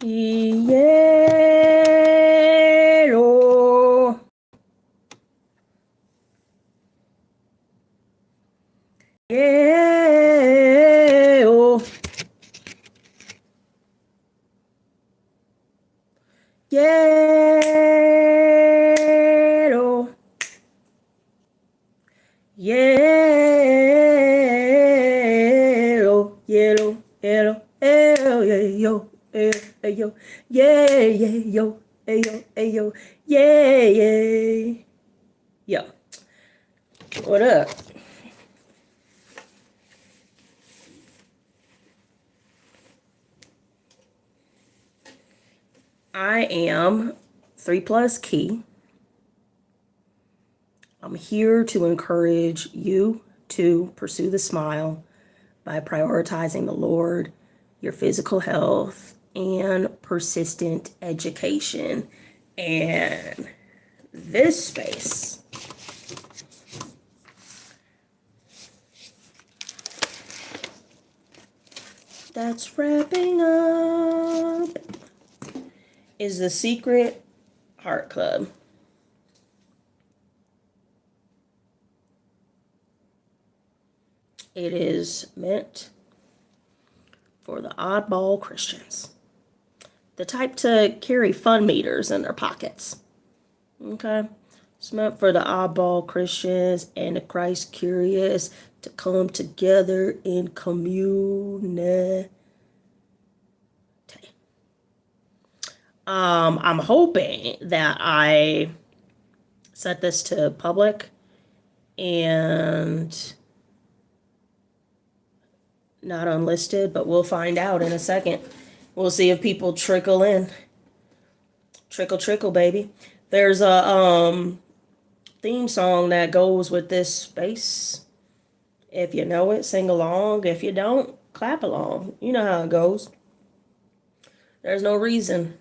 Yellow. Yellow. Yellow. Yellow. Yellow. Yellow. Yellow. Yo. Yo. Yeah. Yeah. Yo. Yo. Yo. Yeah. Yeah. Yo. What up? I am 3+Kei. I'm here to encourage you to pursue the smile by prioritizing the Lord, your physical health, and persistent education. And this space that's wrapping up is the Secret Heart Club. It is meant for the oddball Christians, the type to carry fun meters in their pockets. Okay? It's meant for the oddball Christians and the Christ curious to come together in community. I'm hoping that I set this to public and not unlisted, but we'll find out in a second. We'll see if people trickle in. Trickle, baby. There's a theme song that goes with this space. If you know it, sing along. If you don't, clap along. You know how it goes. There's no reason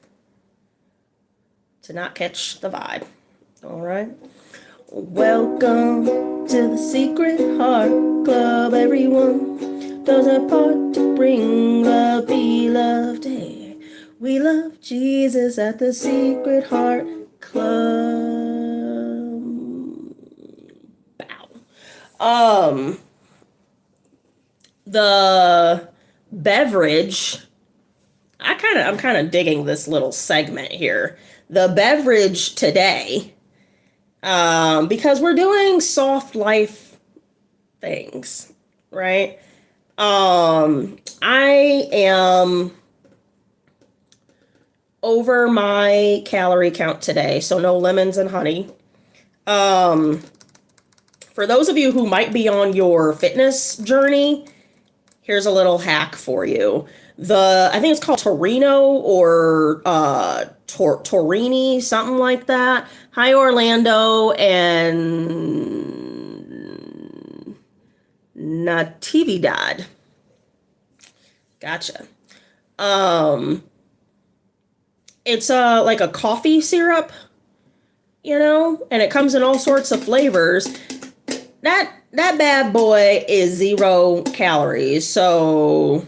to not catch the vibe. All right. Welcome to the Secret Heart Club. Everyone does a part to bring love, be loved. Hey, we love Jesus at the Secret Heart Club. Bow. The beverage. I'm kind of digging this little segment here. The beverage today, because we're doing soft life things, right? I am over my calorie count today, so no lemons and honey. For those of you who might be on your fitness journey, here's a little hack for you. I think it's called Torino or Torini, something like that. Hi, Orlando and Natividad. Gotcha. It's like a coffee syrup, and it comes in all sorts of flavors. That bad boy is 0 calories. So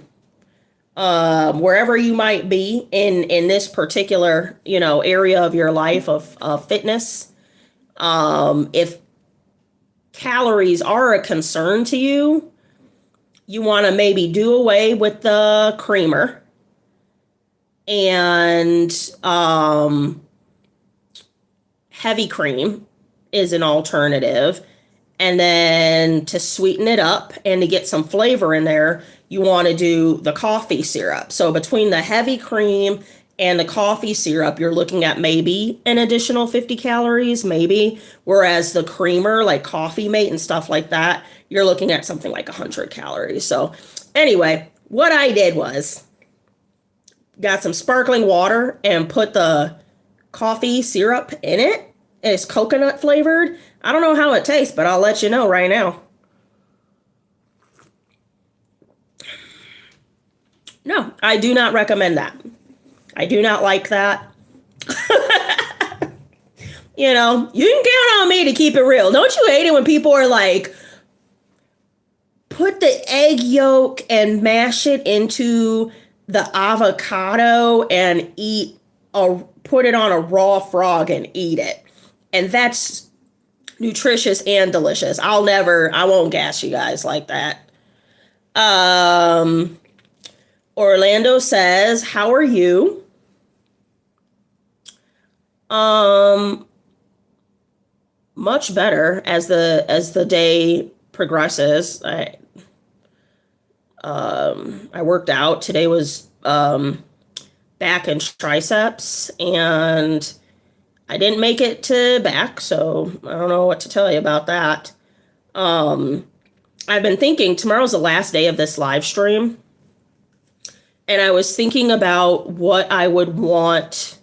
wherever you might be in this particular, area of your life of fitness, if calories are a concern to you, you want to maybe do away with the creamer and heavy cream is an alternative. And then to sweeten it up and to get some flavor in there, you want to do the coffee syrup. So between the heavy cream and the coffee syrup, you're looking at maybe an additional 50 calories, maybe. Whereas the creamer, like Coffee Mate and stuff like that, you're looking at something like 100 calories. So anyway, what I did was got some sparkling water and put the coffee syrup in it. It's coconut flavored. I don't know how it tastes, but I'll let you know right now. No, I do not recommend that. I do not like that. You can count on me to keep it real. Don't you hate it when people are like, put the egg yolk and mash it into the avocado and put it on a raw frog and eat it. And that's nutritious and delicious. I won't gas you guys like that. Orlando says, how are you? Much better as the day progresses. I worked out. Today was back and triceps, and I didn't make it to back, so I don't know what to tell you about that. I've been thinking tomorrow's the last day of this live stream, and I was thinking about what I would want,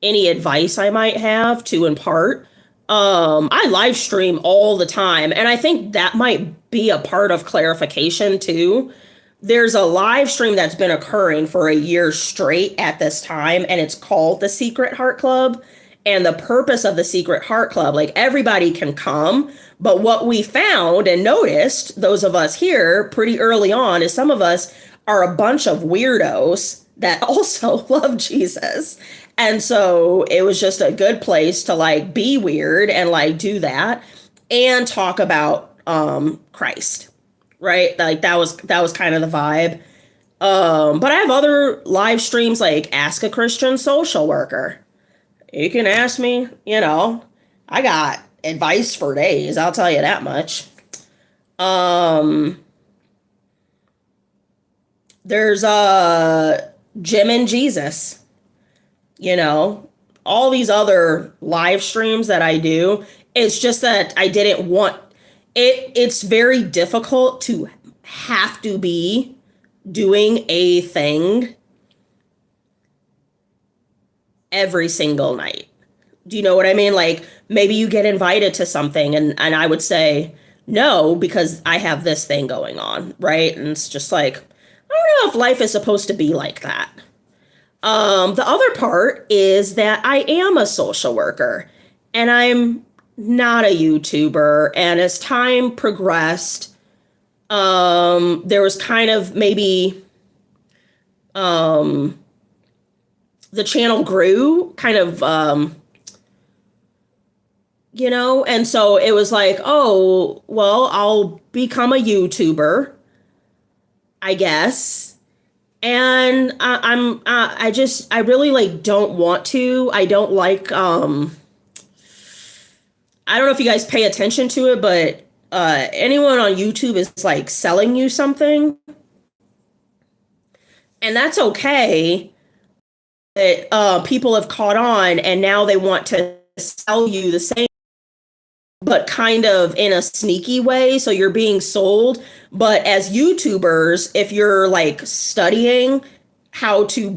any advice I might have to impart. I live stream all the time, and I think that might be a part of clarification too. There's a live stream that's been occurring for a year straight at this time, and it's called the Secret Heart Club. And the purpose of the Secret Heart Club, like, everybody can come, but what we found and noticed, those of us here pretty early on, is some of us are a bunch of weirdos that also love Jesus. And so it was just a good place to, like, be weird and, like, do that and talk about Christ, right? Like, that was kind of the vibe. But I have other live streams, like Ask a Christian Social Worker. You can ask me, I got advice for days, I'll tell you that much. There's Jim and Jesus. All these other live streams that I do. It's just that I didn't want it. It's very difficult to have to be doing a thing every single night. Do you know what I mean? Like, maybe you get invited to something and I would say no because I have this thing going on, right? And it's just like, I don't know if life is supposed to be like that. The other part is that I am a social worker and I'm not a YouTuber. And as time progressed, there was kind of maybe, the channel grew kind of, and so it was like, oh, well, I'll become a YouTuber, I guess. And I really, like, don't want to. I don't like, I don't know if you guys pay attention to it, but anyone on YouTube is, like, selling you something. And that's okay. But people have caught on and now they want to sell you the same, but kind of in a sneaky way. So you're being sold. But as YouTubers, if you're, like, studying how to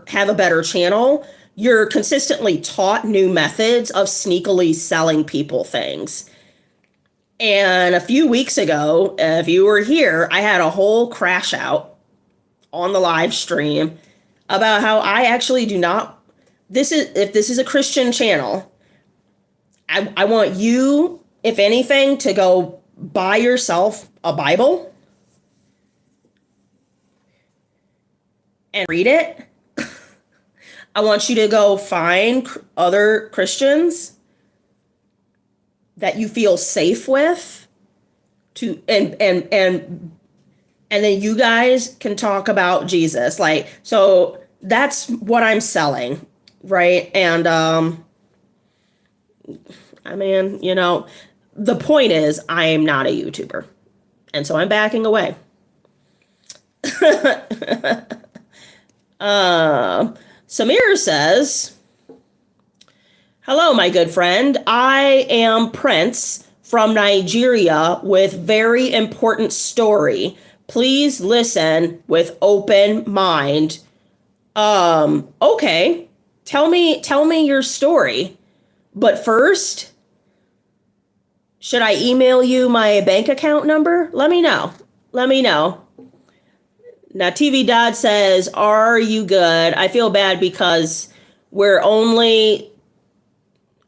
have a better channel, you're consistently taught new methods of sneakily selling people things. And a few weeks ago, if you were here, I had a whole crash out on the live stream about how I actually do not, if this is a Christian channel, I want you, if anything, to go buy yourself a Bible and read it. I want you to go find other Christians that you feel safe with and then you guys can talk about Jesus. Like, so that's what I'm selling, right? And I mean, the point is I'm not a YouTuber. And so I'm backing away. Samir says, hello, my good friend. I am Prince from Nigeria with very important story. Please listen with open mind. Okay. Tell me your story. But first, should I email you my bank account number? Let me know. Now, TV Dad says, are you good? I feel bad because it's only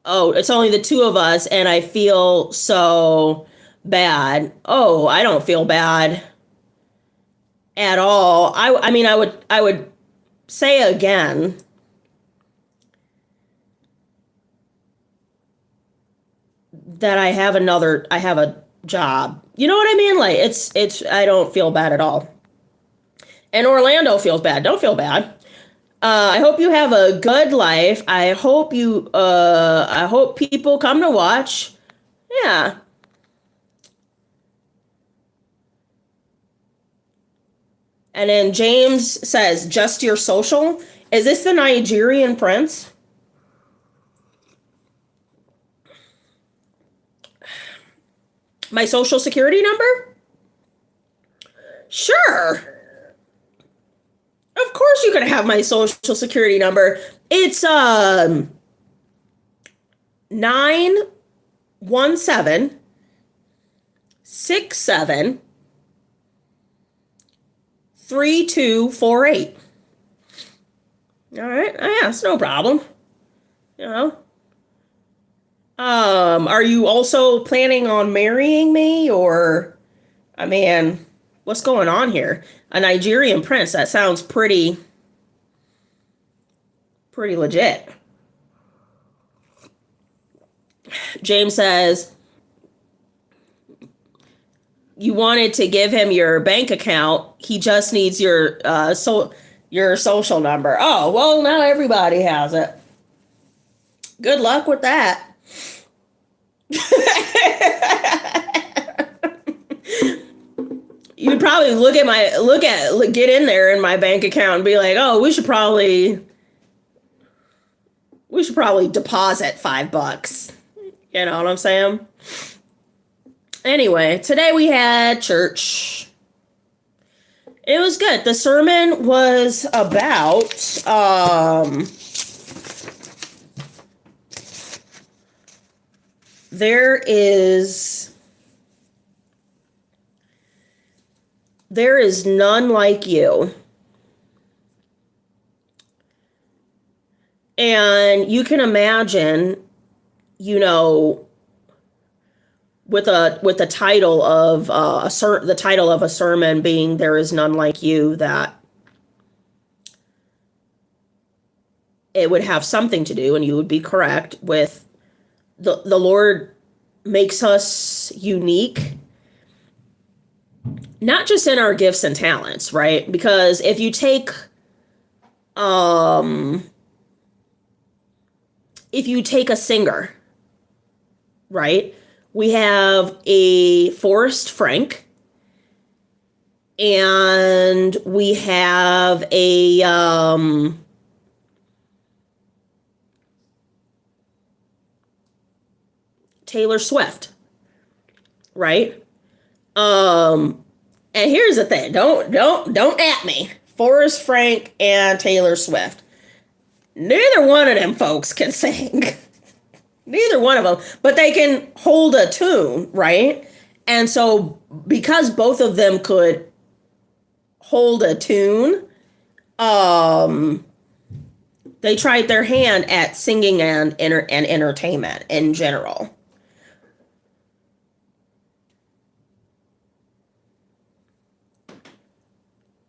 the two of us and I feel so bad. Oh, I don't feel bad. at all. I mean, I would say again that I have a job. You know what I mean? Like I don't feel bad at all. And Orlando feels bad. Don't feel bad. I hope you have a good life. I hope people come to watch. Yeah. And then James says, just your social. Is this the Nigerian prince? My social security number? Sure. Of course you can have my social security number. It's 917 67 3248. All right. Yeah, it's no problem. You know. Are you also planning on marrying me, or I mean, what's going on here? A Nigerian prince, that sounds pretty legit. James says you wanted to give him your bank account. He just needs your social number. Oh, well, now everybody has it. Good luck with that. You'd probably get in there in my bank account and be like, oh, we should probably deposit $5. You know what I'm saying? Anyway, today we had church. It was good. The sermon was about there is none like you. And you can imagine, you know, with the title of the title of a sermon being "There is none like you," that it would have something to do, and you would be correct, with the Lord makes us unique, not just in our gifts and talents, right? Because if you take a singer, right? We have a Forrest Frank, and we have a Taylor Swift, right? And here's the thing: don't at me. Forrest Frank and Taylor Swift. Neither one of them folks can sing. Neither one of them, but they can hold a tune, right? And so because both of them could hold a tune, they tried their hand at singing and entertainment in general.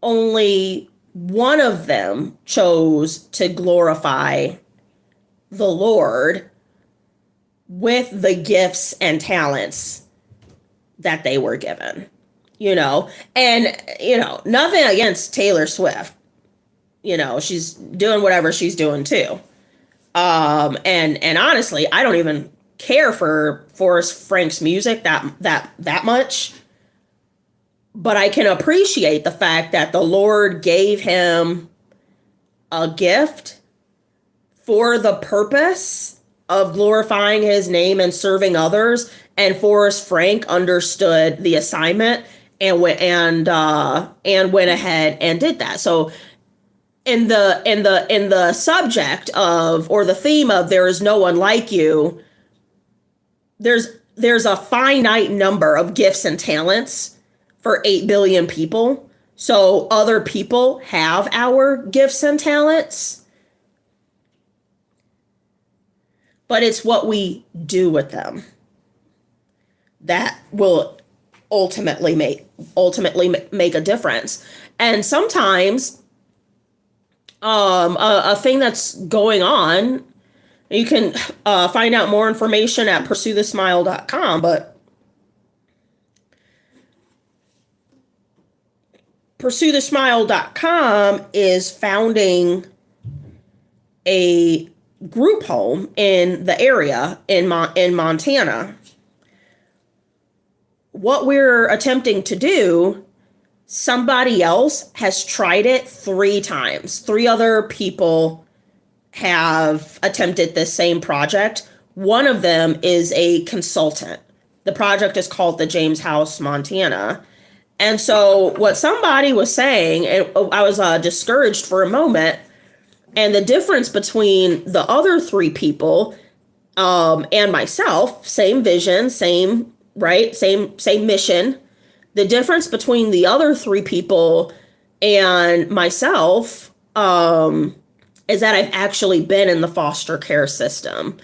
Only one of them chose to glorify the Lord with the gifts and talents that they were given, you know. And, you know, nothing against Taylor Swift. You know, she's doing whatever she's doing too. And honestly, I don't even care for Forrest Frank's music that much. But I can appreciate the fact that the Lord gave him a gift for the purpose of glorifying his name and serving others. And Forrest Frank understood the assignment and went ahead and did that. So in the subject of, or the theme of, there is no one like you, there's a finite number of gifts and talents for 8 billion people. So other people have our gifts and talents. But it's what we do with them that will ultimately make a difference. And sometimes a thing that's going on, you can find out more information at PursueTheSmile.com, but PursueTheSmile.com is founding a group home in the area in Montana. What we're attempting to do, somebody else has tried it 3 times. 3 other people have attempted this same project. One of them is a consultant. The project is called the James House, Montana. And so what somebody was saying, and I was discouraged for a moment, and the difference between the other 3 people and myself, same vision, same mission. The difference between the other 3 people and myself is that I've actually been in the foster care system.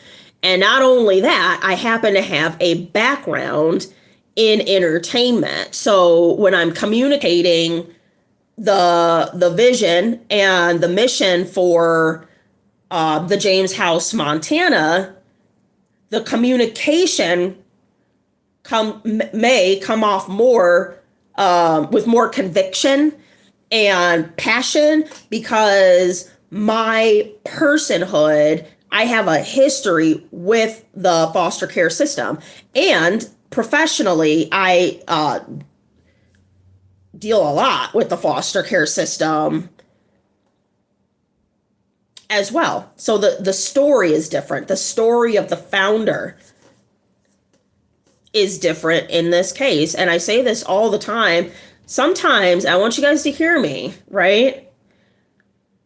And not only that, I happen to have a background in entertainment. So when I'm communicating the vision and the mission for the James House, Montana, the communication may come off more with more conviction and passion, because my personhood, I have a history with the foster care system, and professionally I deal a lot with the foster care system as well. So the story is different. The story of the founder is different in this case. And I say this all the time. Sometimes I want you guys to hear me, right?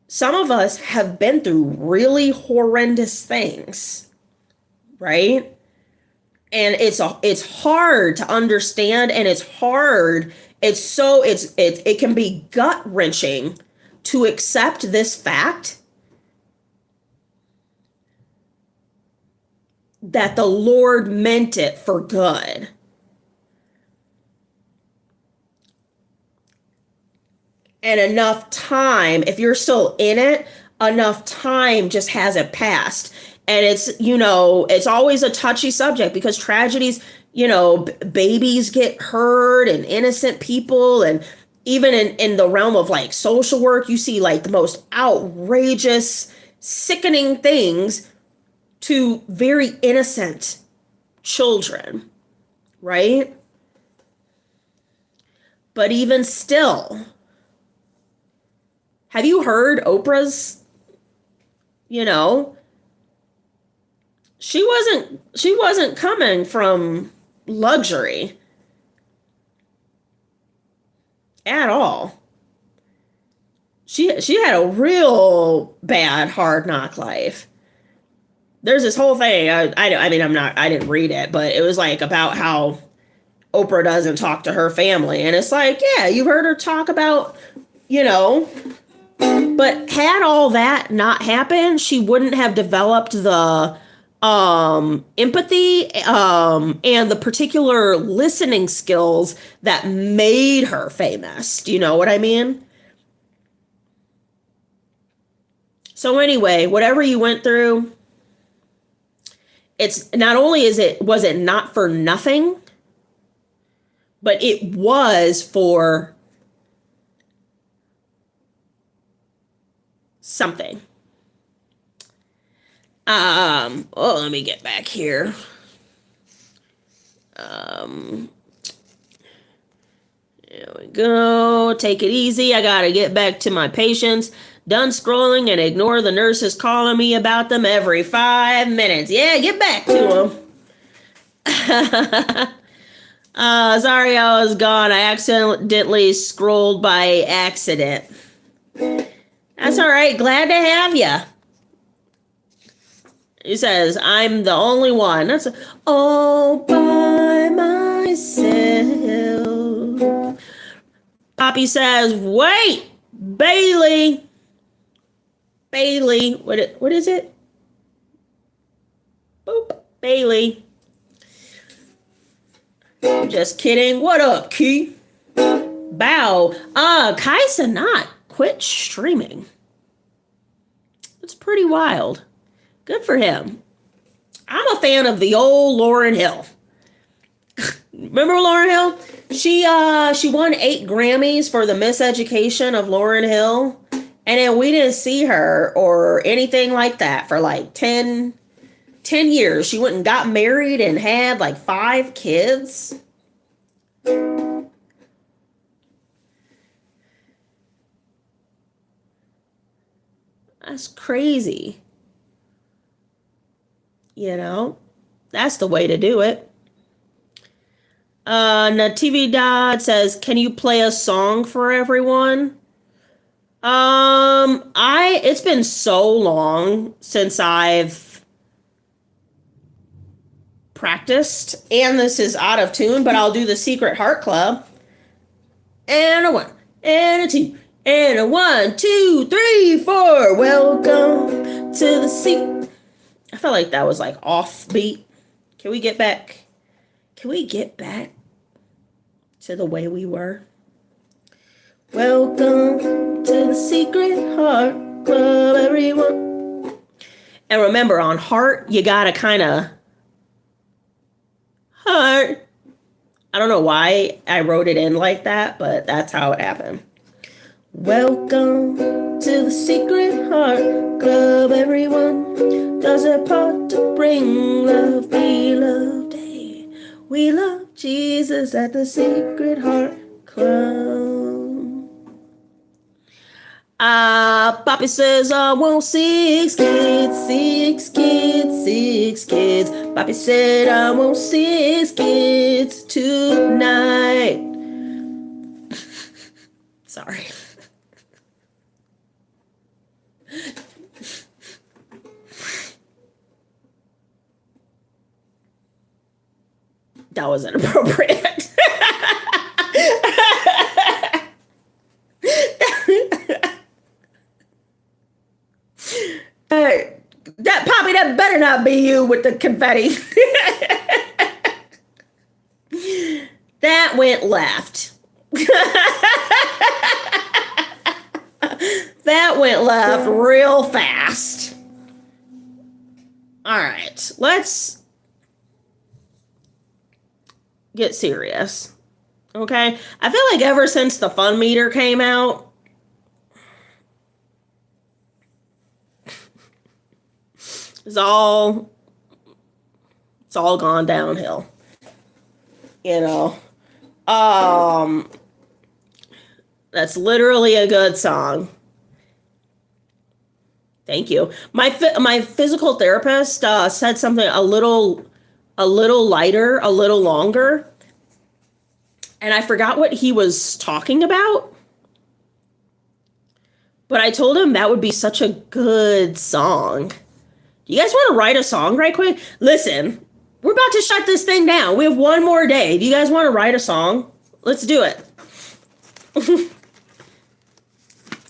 Some of us have been through really horrendous things, right? And it's hard to understand, and it can be gut-wrenching to accept this fact that the Lord meant it for good. And enough time, if you're still in it, enough time just hasn't passed. And it's always a touchy subject, because tragedies, babies get hurt and innocent people. And even in the realm of like social work, you see like the most outrageous, sickening things to very innocent children, right? But even still, have you heard Oprah's, she wasn't coming from luxury at all. She had a real bad hard knock life. There's this whole thing. I didn't read it, but it was like about how Oprah doesn't talk to her family, and it's like, yeah, you've heard her talk about, but had all that not happened, she wouldn't have developed the empathy and the particular listening skills that made her famous. Do you know what I mean? So anyway, whatever you went through, it's not only was it not for nothing, but it was for something. Let me get back here. There we go. Take it easy. I gotta get back to my patients. Done scrolling and ignore the nurses calling me about them every 5 minutes. Yeah, get back to them. Sorry I was gone. I accidentally scrolled by accident. That's all right. Glad to have you. He says, I'm the only one. That's all by myself. Poppy says, wait, Bailey. Bailey, what is it? Boop, Bailey. Just kidding. What up, Key? Bow. Kai Cenat quit streaming. It's pretty wild. Good for him. I'm a fan of the old Lauryn Hill. Remember Lauryn Hill? She won 8 Grammys for the Miseducation of Lauryn Hill. And then we didn't see her or anything like that for like 10 years. She went and got married and had like 5 kids. That's crazy. You know, that's the way to do it. Nativi Dodd says, can you play a song for everyone? It's been so long since I've practiced, and this is out of tune, but I'll do the Secret Heart Club. And a 1, and a 2, and a 1, 2, 3, 4. Welcome to the Secret. I felt like that was like offbeat. Can we get back to the way we were? Welcome to the Secret Heart Club, everyone. And remember, on heart, you gotta kind of heart. I don't know why I wrote it in like that, but that's how it happened. Welcome to the Secret Heart Club, everyone. Does a part to bring love, we love day. We love Jesus at the Secret Heart Club. Poppy says, I want 6 kids, 6 kids, 6 kids. Poppy said, I want 6 kids tonight. Sorry. That was inappropriate. That Poppy, that better not be you with the confetti. That went left. That went left real fast. All right, let's get serious. Okay? I feel like ever since the fun meter came out, it's all gone downhill. You know. That's literally a good song. Thank you. My physical therapist said something a little lighter, a little longer. And I forgot what he was talking about. But I told him that would be such a good song. Do you guys want to write a song right quick? Listen, we're about to shut this thing down. We have one more day. Do you guys want to write a song? Let's do it.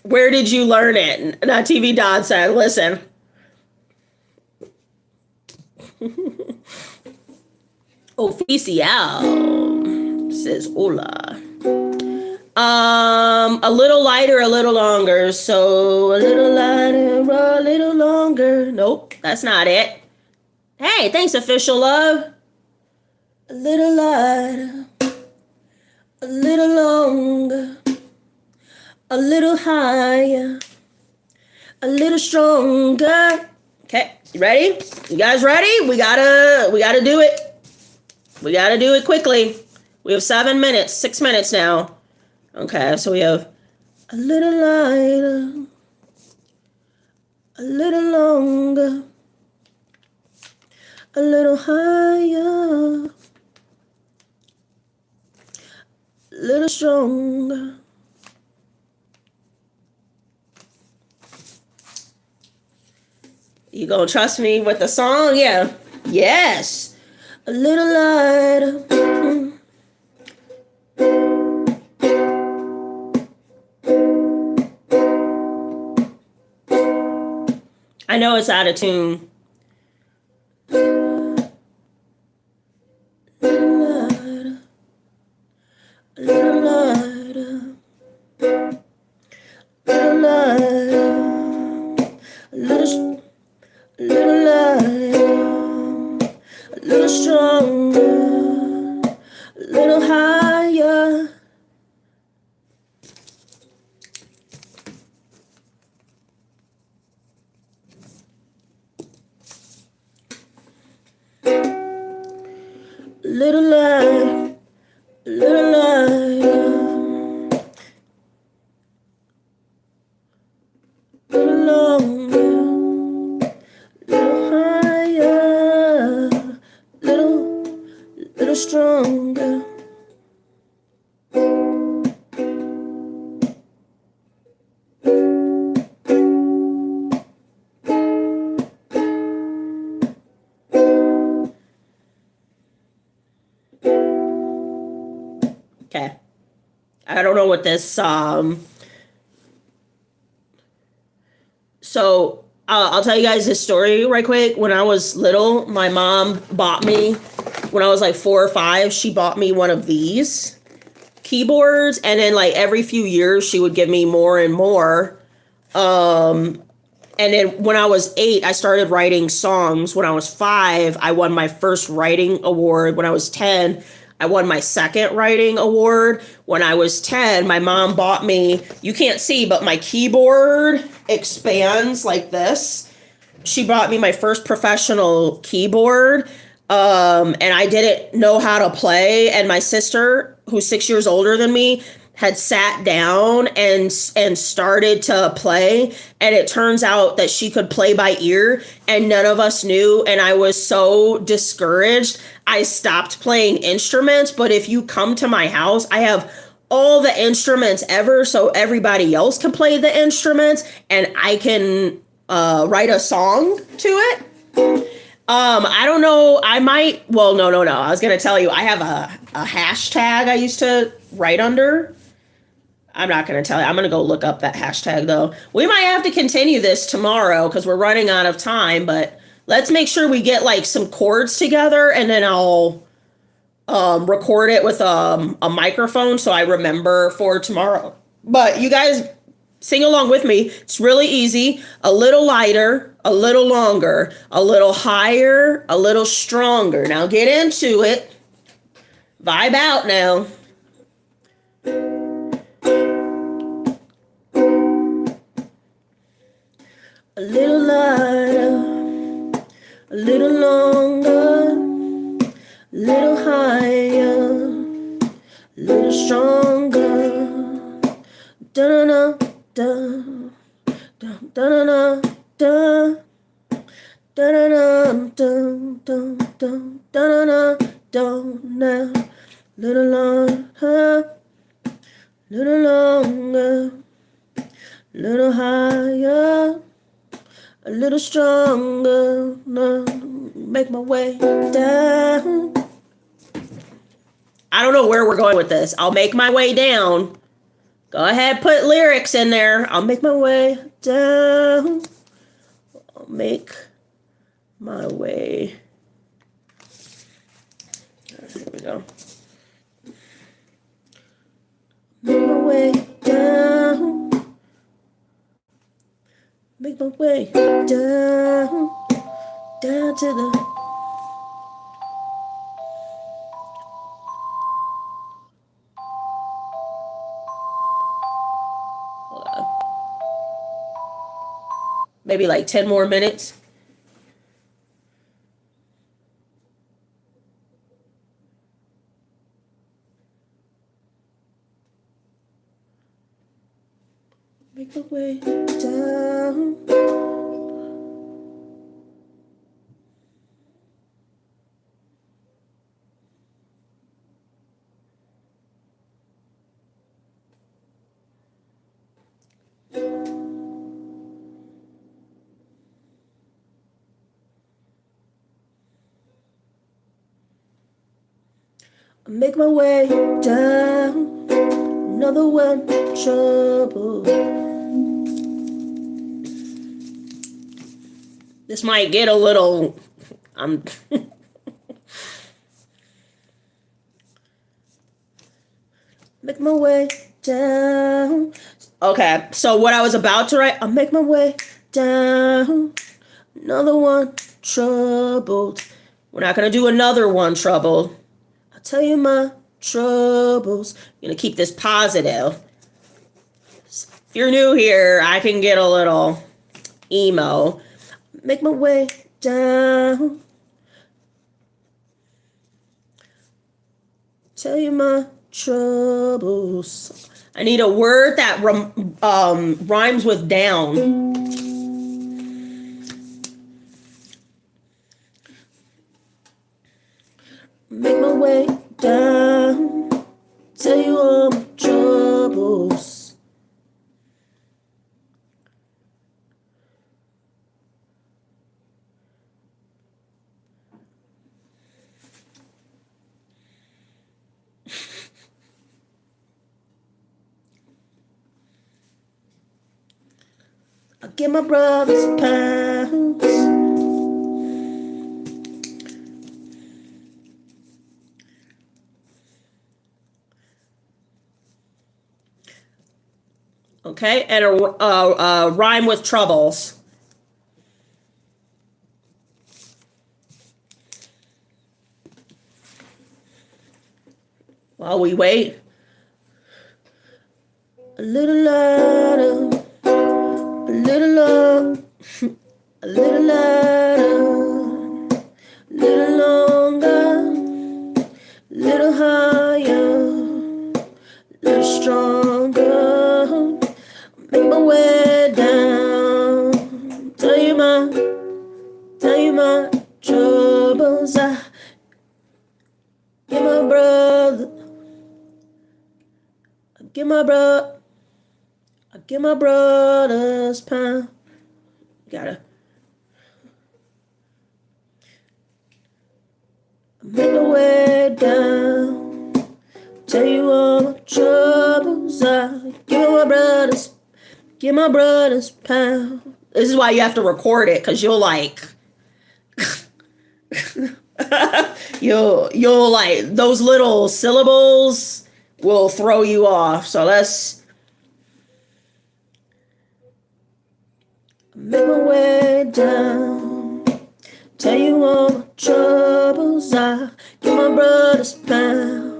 Where did you learn it? TV Dodd said, listen. Oficial says hola. A little lighter, a little longer. So a little lighter, a little longer. Nope, that's not it. Hey, thanks, official love. A little lighter, a little longer, a little higher, a little stronger. Okay, you ready? You guys ready? We gotta do it. We gotta do it quickly. We have 7 minutes, 6 minutes now. Okay, so we have a little lighter, a little longer, a little higher, a little stronger. You gonna trust me with the song? Yeah. Yes. A little lighter. I know it's out of tune. A little lighter. little, little lighter, a little stronger, a little higher. Little light, little light, little longer, little higher, little stronger. Okay. I don't know what this so I'll tell you guys this story right quick. When I was little, my mom bought me, when I was like 4 or 5, she bought me one of these keyboards, and then like every few years she would give me more and more. And then when I was 8, I started writing songs. When I was 5, I won my first writing award. When I was 10, I won my second writing award. When I was 10, my mom bought me, you can't see, but my keyboard expands like this. She bought me my first professional keyboard. And I didn't know how to play. And my sister, who's 6 years older than me, had sat down and started to play, and it turns out that she could play by ear, and none of us knew, and I was so discouraged. I stopped playing instruments, but if you come to my house, I have all the instruments ever, so everybody else can play the instruments, and I can write a song to it. I don't know. I might. Well, no. I was gonna tell you. I have a hashtag I used to write under. I'm not gonna tell you. I'm gonna go look up that hashtag though. We might have to continue this tomorrow because we're running out of time. But let's make sure we get like some chords together, and then I'll record it with a microphone so I remember for tomorrow. But you guys sing along with me. It's really easy. A little lighter, a little longer, a little higher, a little stronger. Now get into it. Vibe out now. A little lighter, a little longer, a little higher, a little stronger. Da-da-da-da, da-da-da-da, da-da-da-da, now. Little longer, little longer, little higher, a little stronger. Now, make my way down. I don't know where we're going with this. I'll make my way down. Go ahead, put lyrics in there. I'll make my way down. I'll make my way. Here we go. Make my way down. Make my way down. Down to the... Maybe like 10 more minutes. Make my way down. Make my way down, another one trouble. This might get a little, make my way down. Okay, so what I was about to write, I'll make my way down. Another one troubled. We're not going to do another one troubled. I'll tell you my troubles. I'm going to keep this positive. If you're new here, I can get a little emo. Make my way down. Tell you my troubles. I need a word that rhymes with down. Make my way down. Tell you all my troubles. I'll get my brother's pounds. Okay, and a rhyme with troubles. While we wait, a little louder, a little low, a little louder, a little longer, a little higher, a little stronger. Make my way down. Tell you my troubles. I get my brother. I get my brother's pound. Gotta make my way down. Tell you all my troubles. I get my brother's pound. This is why you have to record it, because you'll like you'll like those little syllables will throw you off. So let's make my way down. Tell you all my troubles. I get my brother's pound.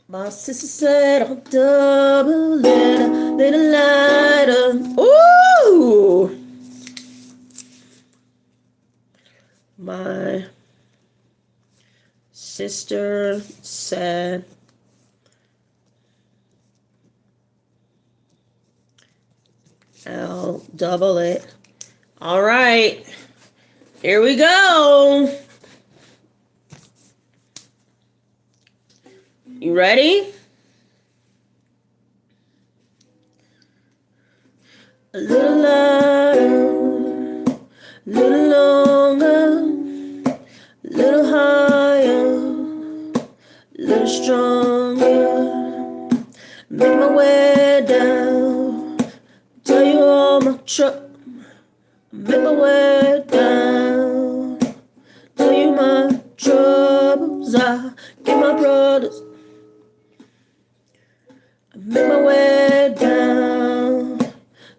My sister said I'll double it a little lighter. Ooh! My sister said I'll double it. All right. Here we go. You ready? A little louder, a little longer, a little higher, a little stronger. Make my way down. Tell you all my make my way down. Tell you my troubles. I get my brothers. Make my way down.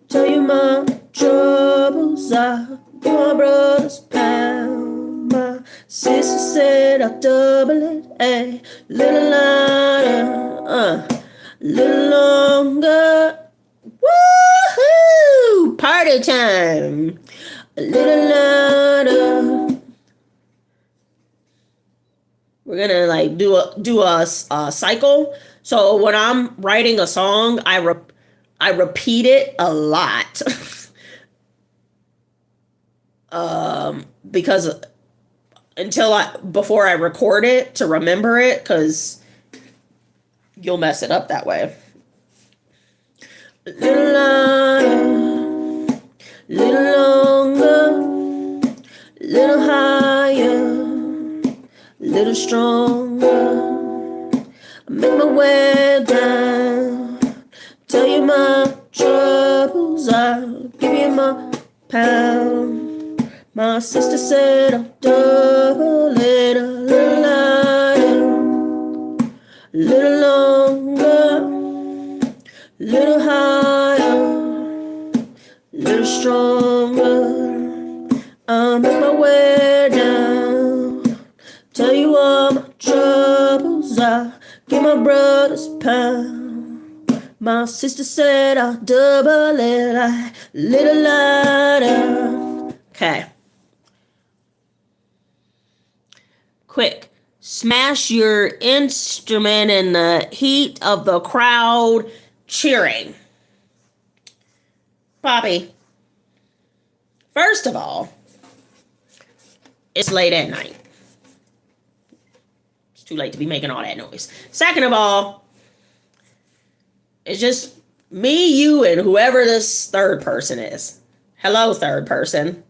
Tell you my troubles. I get my brother's pound. My sister said I'll double it a little louder, a little longer. Woohoo! Party time. A little louder. We're gonna like do a cycle. So when I'm writing a song, I repeat it a lot. Because before I record it to remember it, because you'll mess it up that way. A little louder, little longer, little higher, little stronger. I make my way down. Tell you my troubles. I'll give you my pound. My sister said I'll double it a little lighter, little longer, little higher, little stronger. I'm on my way down. Tell you all my troubles, I give my brothers pound. My sister said I'll double it a little lighter. Okay. Quick. Smash your instrument in the heat of the crowd cheering. Poppy. First of all, it's late at night. It's too late to be making all that noise. Second of all, it's just me, you, and whoever this third person is. Hello, third person.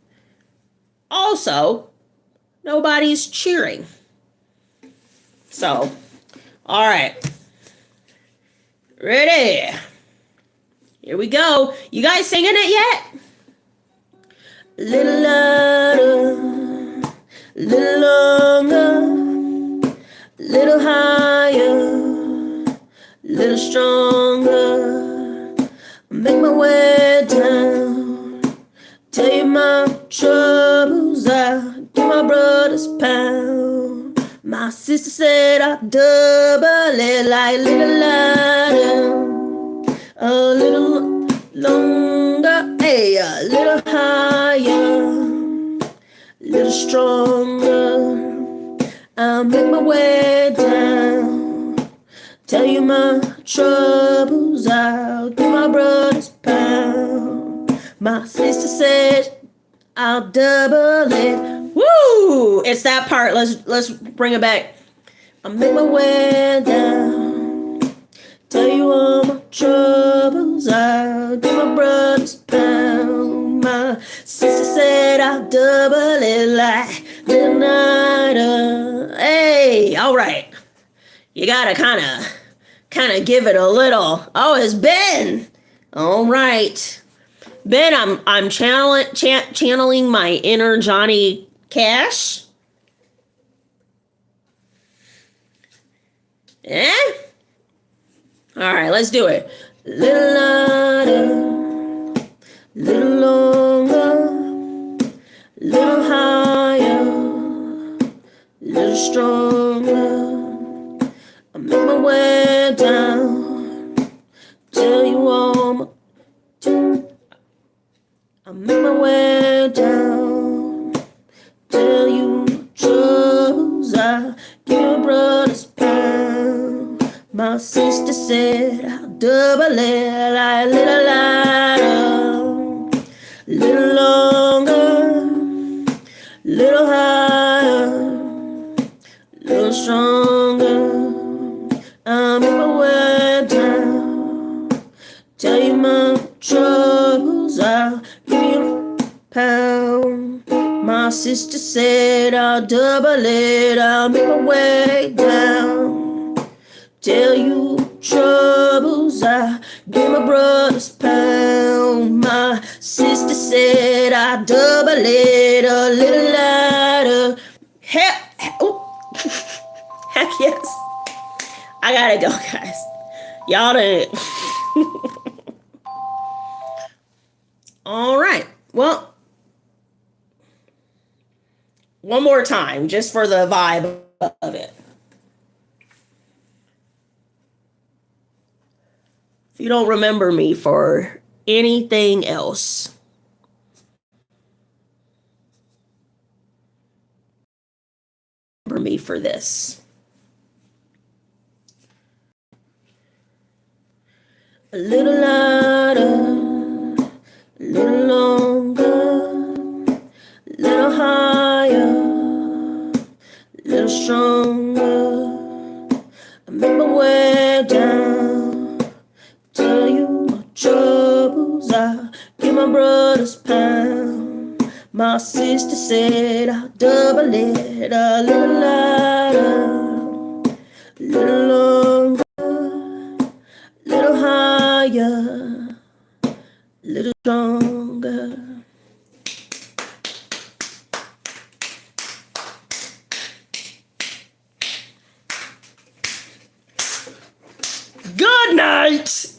Also, nobody's cheering. So, all right. Ready? Here we go. You guys singing it yet? Little louder, little longer, little higher, little stronger. Make my way down. Tell you my troubles, I give my brothers pound. My sister said I'll double it like little lighter, a little longer, hey, a little higher, little stronger. I'll make my way down. Tell you my troubles, I'll give my brothers pound. My sister said I'll double it. Woo! It's that part. Let's bring it back. I'll make my way down. Tell you all my troubles, I'll give my brothers pound. My sister said I'll double it like the night. Hey, all right. You gotta kind of give it a little. Oh, it's Ben. All right, Ben. I'm channeling my inner Johnny Cash. Yeah. All right, let's do it. Little lighter, little longer, little higher, little stronger. I make my way down. Tell you all my. I make my way down. Tell you my troubles, I give my brothers pound. My sister said I'll double it like little lighter, little longer, little higher, little stronger. I'm on my way down. Tell you my troubles, I'll give you a pound. My sister said I'll double it, I'll make my way down. Tell you troubles, I give my brothers pound. My sister said I'll double it a little lighter. Heck yes. I gotta go, guys. Y'all didn't. All right. Well, one more time, just for the vibe of it. If you don't remember me for anything else, remember me for this. A little lighter, a little longer, a little higher, a little stronger. I make my way down. Tell you my troubles, I give my brothers pound. My sister said I'll double it a little lighter, a little longer, little higher, a little stronger. night.